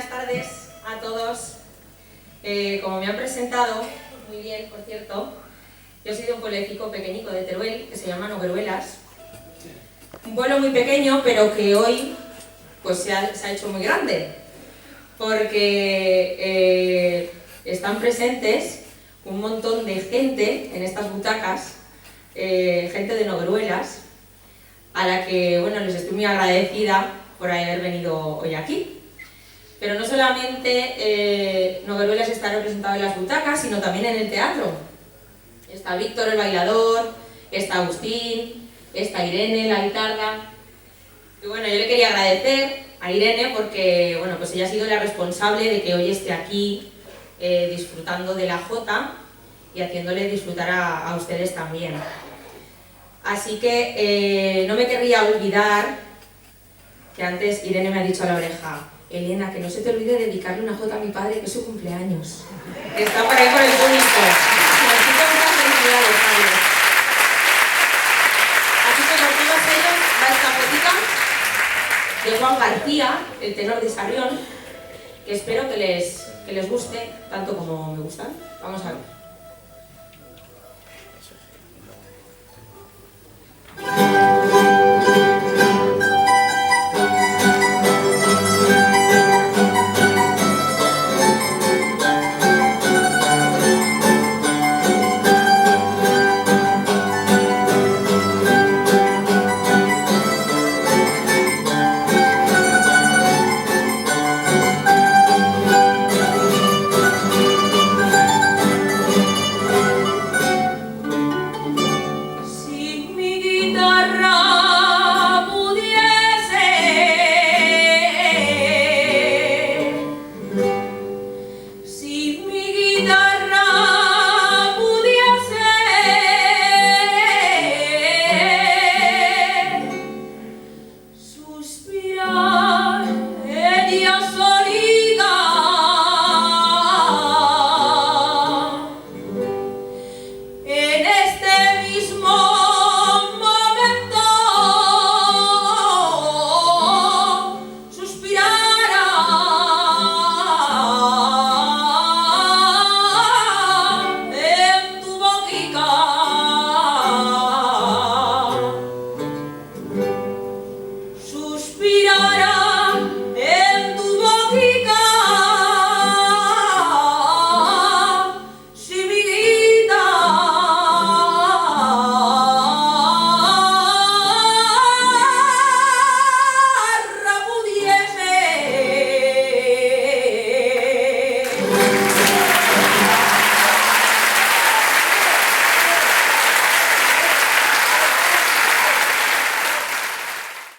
buenas tardes a todos. Como me han presentado, muy bien, por cierto, yo soy de un pueblecico pequeñico de Teruel, que se llama Nogueruelas. Un pueblo muy pequeño, pero que hoy pues, se ha hecho muy grande, porque están presentes un montón de gente en estas butacas, gente de Nogueruelas, a la que bueno, les estoy muy agradecida por haber venido hoy aquí. Pero no solamente Nogueruelas está representado en las butacas, sino también en el teatro. Está Víctor el bailador, está Agustín, está Irene la guitarra. Y bueno, yo le quería agradecer a Irene porque bueno, pues ella ha sido la responsable de que hoy esté aquí disfrutando de la jota y haciéndole disfrutar a ustedes también. Así que no me querría olvidar que antes Irene me ha dicho a la oreja: Elena, que no se te olvide dedicarle una jota a mi padre, que es su cumpleaños. Que está por ahí por el público. Necesito muchas felicidades, padre. Así que por todos ellos va esta jotita de Juan García, el tenor de Sarrión, que espero que les guste tanto como me gustan. Vamos a ver. Yo soy